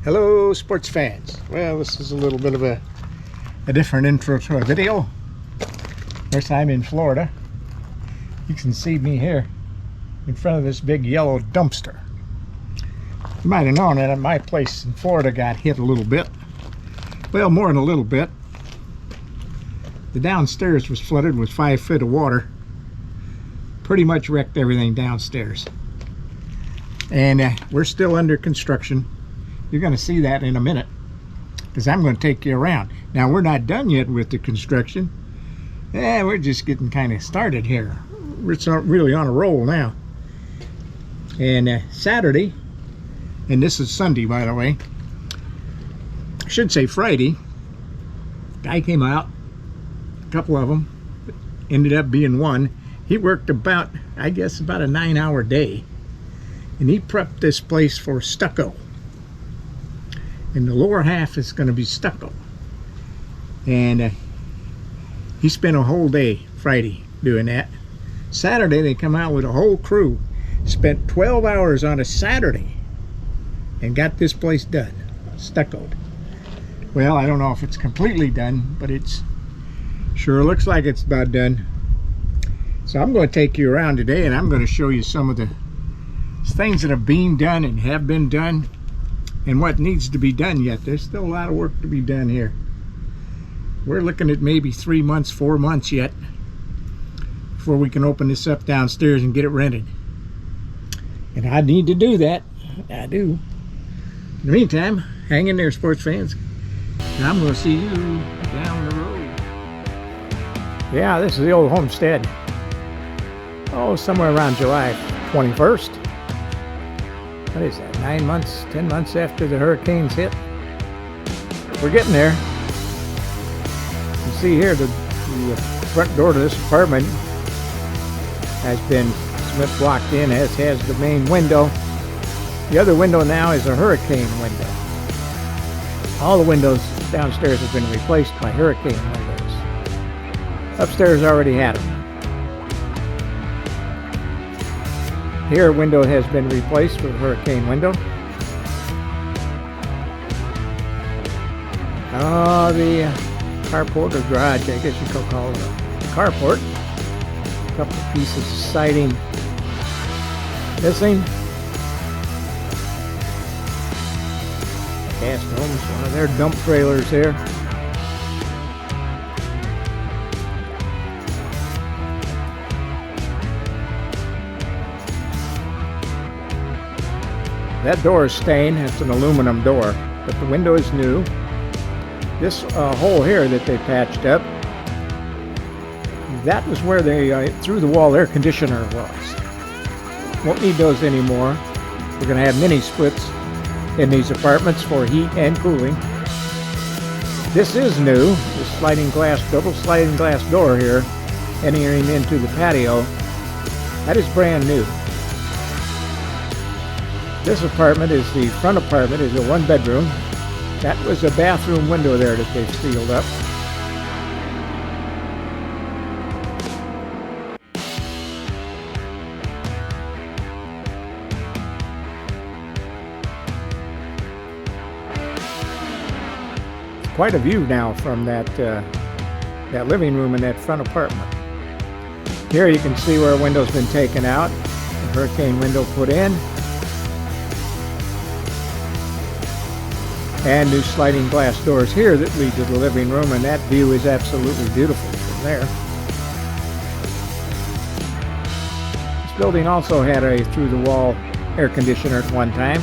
Hello sports fans. Well, this is a little bit of a different intro to a video. First time in Florida. You can see me here in front of this big yellow dumpster. You might have known that my place in Florida got hit a little bit. Well, more than a little bit. The downstairs was flooded with 5 feet of water. Pretty much wrecked everything downstairs. And we're still under construction. You're going to see that in a minute, because I'm going to take you around. Now, we're not done yet with the construction. We're just getting kind of started here. We're really on a roll now. And Saturday, and this is Sunday, by the way, I should say Friday, guy came out, a couple of them, ended up being one. He worked about, I guess, about a 9-hour day, and he prepped this place for stucco. And the lower half is going to be stucco. And he spent a whole day Friday doing that. Saturday they come out with a whole crew. Spent 12 hours on a Saturday and got this place done, stuccoed. Well, I don't know if it's completely done, but it's sure looks like it's about done. So I'm going to take you around today, and I'm going to show you some of the things that have been done and have been done, and what needs to be done yet. There's still a lot of work to be done here. We're looking at maybe 3 months, 4 months yet before we can open this up downstairs and get it rented. And I need to do that. I do. In the meantime, hang in there, sports fans, and I'm going to see you down the road. Yeah, this is the old homestead. Oh, somewhere around July 21st. What is that, 9 months, 10 months after the hurricanes hit? We're getting there. You see here, the front door to this apartment has been cement blocked in, as has the main window. The other window now is a hurricane window. All the windows downstairs have been replaced by hurricane windows. Upstairs already had them. Here, a window has been replaced with a hurricane window. The carport or garage, I guess you could call it a carport. A couple of pieces of siding missing. Cast Homes, one of their dump trailers here. That door is stained. It's an aluminum door, but the window is new. This hole here that they patched up, that was where they through the wall air conditioner was. Won't need those anymore. We're going to have mini splits in these apartments for heat and cooling. This is new. The sliding glass, double sliding glass door here, entering into the patio. That is brand new. This apartment is the front apartment, is a 1-bedroom. That was a bathroom window there that they've sealed up. Quite a view now from that living room in that front apartment. Here you can see where a window's been taken out, a hurricane window put in. And new sliding glass doors here that lead to the living room, and that view is absolutely beautiful from there. This building also had a through-the-wall air conditioner at one time.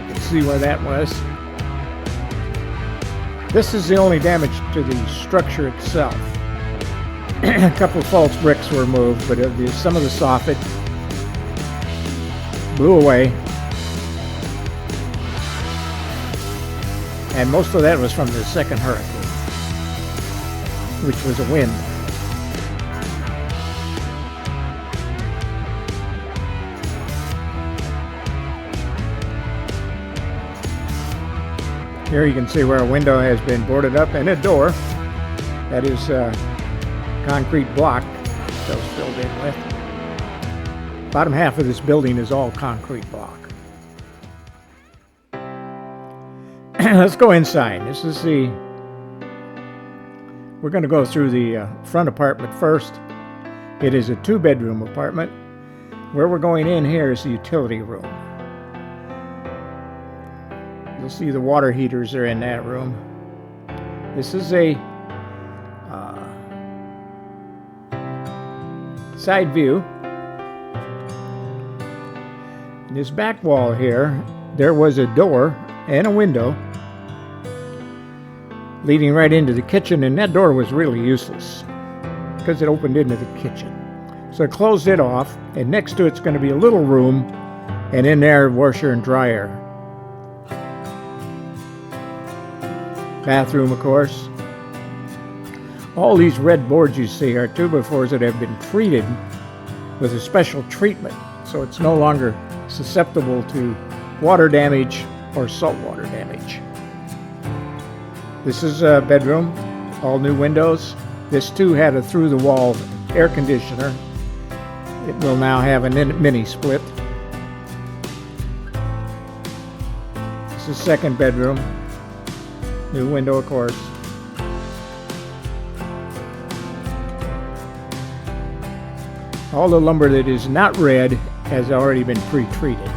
You can see where that was. This is the only damage to the structure itself. A couple of false bricks were moved, but some of the soffit blew away. And most of that was from the second hurricane, which was a wind. Here you can see where a window has been boarded up and a door that is concrete block that was filled in with. Bottom half of this building is all concrete block. let's go inside. This is the... We're going to go through the front apartment first. It is a 2-bedroom apartment. Where we're going in here is the utility room. You'll see the water heaters are in that room. This is a side view. In this back wall here, there was a door and a window leading right into the kitchen, and that door was really useless because it opened into the kitchen. So I closed it off, and next to it's going to be a little room, and in there, washer and dryer. Bathroom, of course. All these red boards you see are 2x4s that have been treated with a special treatment, so it's no longer susceptible to water damage or saltwater damage. This is a bedroom, all new windows. This too had a through-the-wall air conditioner. It will now have a mini split. This is second bedroom. New window, of course. All the lumber that is not red has already been pre-treated.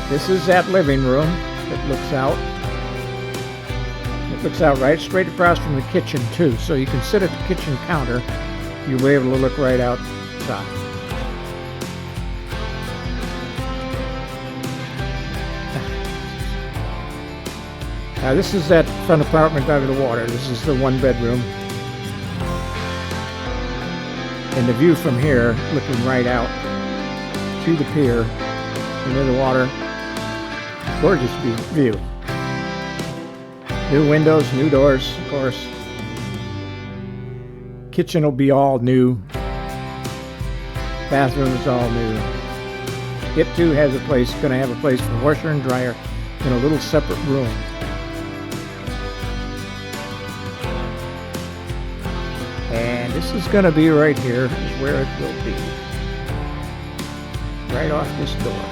This is that living room that looks out. It looks out right straight across from the kitchen too, so you can sit at the kitchen counter. You'll be able to look right outside. Now this is that front apartment under the water. This is the 1-bedroom. And the view from here, looking right out to the pier, into the water. Gorgeous view. New windows, new doors, of course. Kitchen will be all new. Bathroom is all new. It too has a place, going to have a place for washer and dryer in a little separate room. And this is going to be right here, is where it will be. Right off this door.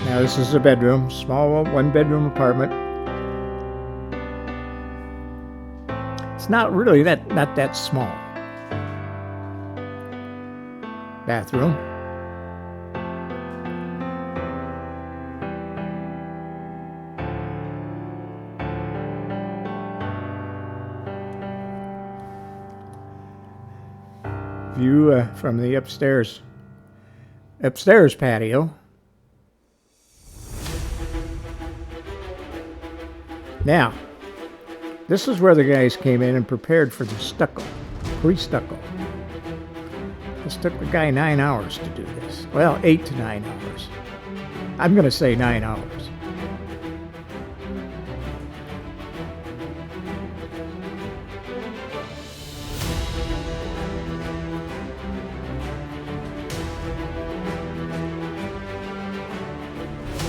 Now this is a bedroom, small 1-bedroom apartment. It's not really not that small. Bathroom. View from the upstairs patio. Now, this is where the guys came in and prepared for the stucco, pre-stucco. This took the guy 9 hours to do this. Well, 8 to 9 hours. I'm going to say 9 hours.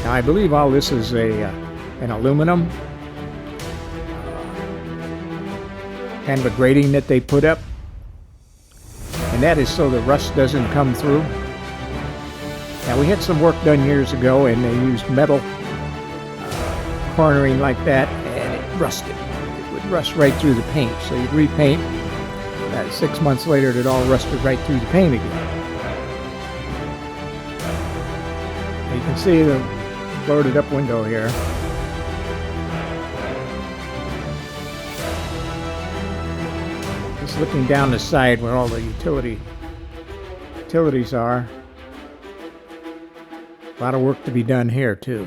Now, I believe all this is an aluminum. Kind of a grating that they put up, and that is so the rust doesn't come through. Now we had some work done years ago and they used metal cornering like that, and it rusted. It would rust right through the paint, so you'd repaint. 6 months later it all rusted right through the paint again. You can see the boarded up window here. Looking down the side where all the utilities are. A lot of work to be done here too.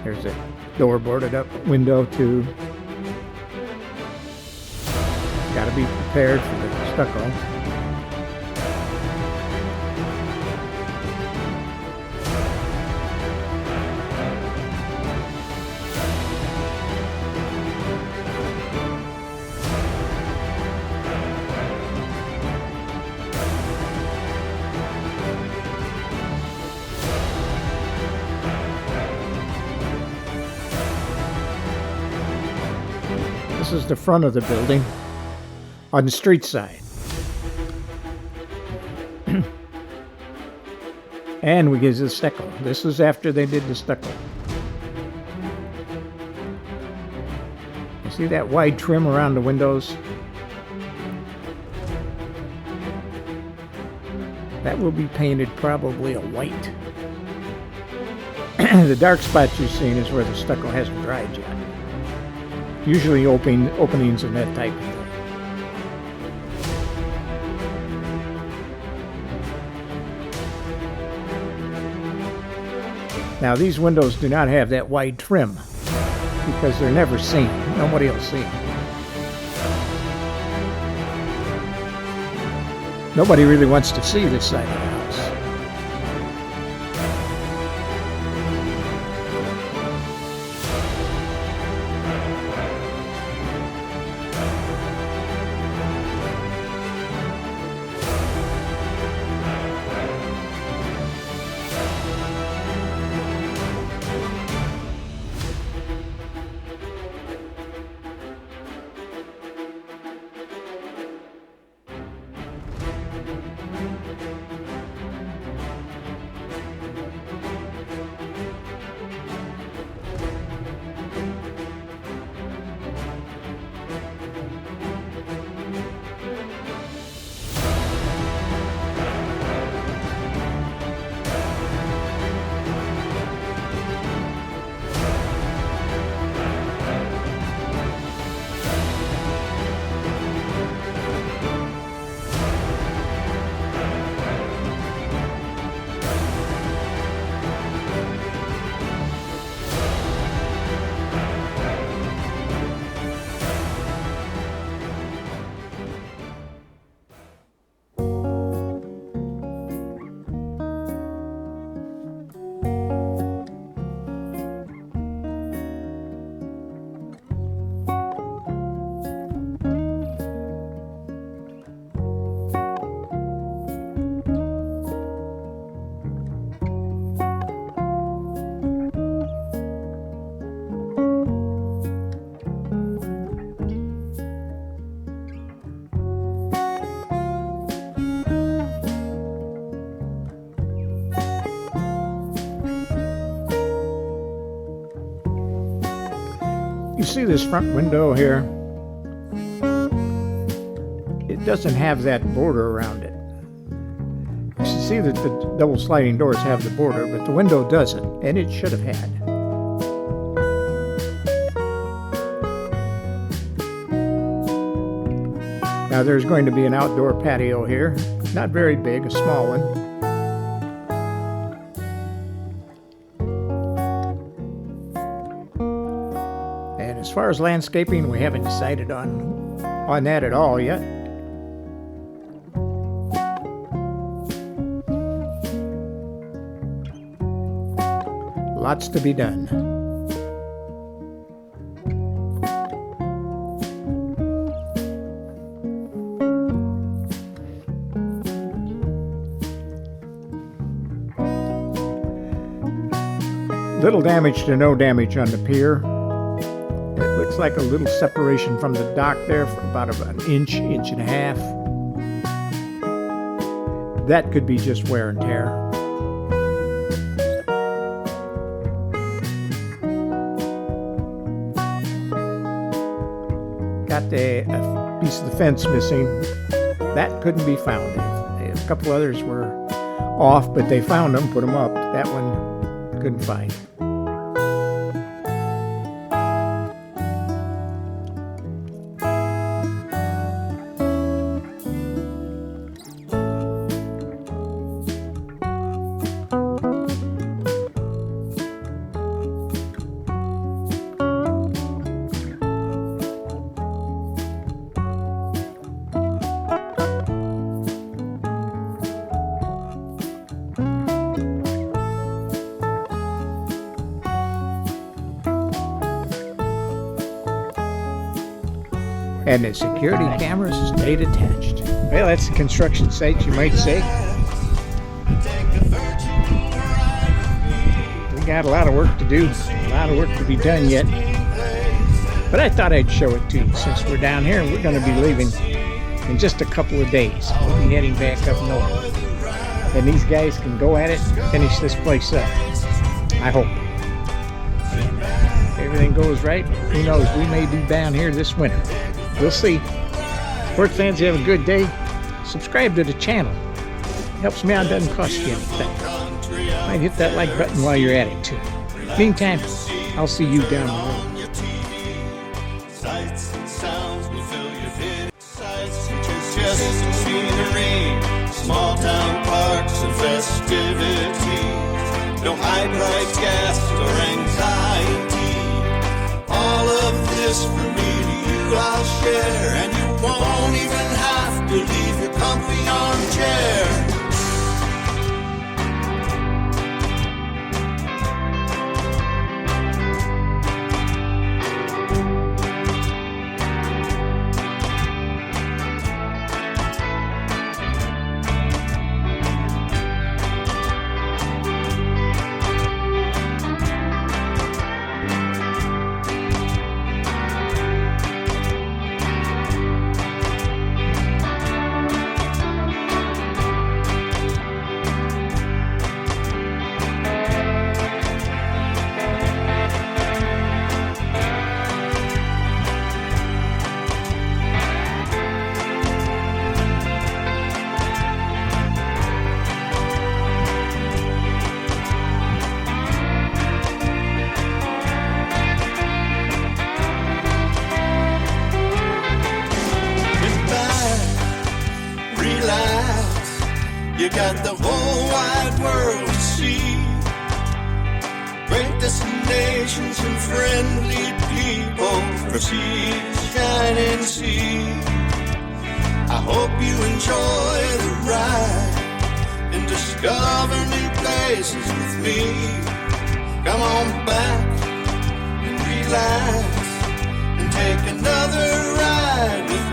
There's a door boarded up window too. Got to be prepared for the stucco. This is the front of the building on the street side. And we get the stucco. This is after they did the stucco. You see that wide trim around the windows? That will be painted probably a white. The dark spots you've seen is where the stucco hasn't dried yet. Usually openings and that type of thing. Now these windows do not have that wide trim because they're never seen. Nobody will see them. Nobody really wants to see this side of the house. You see this front window here? It doesn't have that border around it. You see that the double sliding doors have the border, but the window doesn't, and it should have had. Now there's going to be an outdoor patio here. Not very big, a small one. As far as landscaping, we haven't decided on that at all yet. Lots to be done. Little damage to no damage on the pier. Looks like a little separation from the dock there for about an inch and a half. That could be just wear and tear. Got a piece of the fence missing. That couldn't be found. A couple others were off, but they found them, put them up. That one couldn't find. And the security cameras stayed attached. Well, that's a construction site, you might say. We got a lot of work to do, a lot of work to be done yet. But I thought I'd show it to you since we're down here and we're going to be leaving in just a couple of days. We'll be heading back up north. And these guys can go at it and finish this place up. I hope. If everything goes right, who knows? We may be down here this winter. We'll see. Sport fans, have a good day. Subscribe to the channel. Helps me out, doesn't cost you anything. Might hit that like button while you're at it too. Meantime, I'll see you down the road. Sights and sounds will fill your head. Sights which is just some scenery, small town parks and festivities. No high price gas or anxiety. All of this from me to you I'll share, and you won't even have to leave your comfy armchair. You got the whole wide world to see. Great destinations and friendly people for seas, shining sea. I hope you enjoy the ride and discover new places with me. Come on back and relax and take another ride with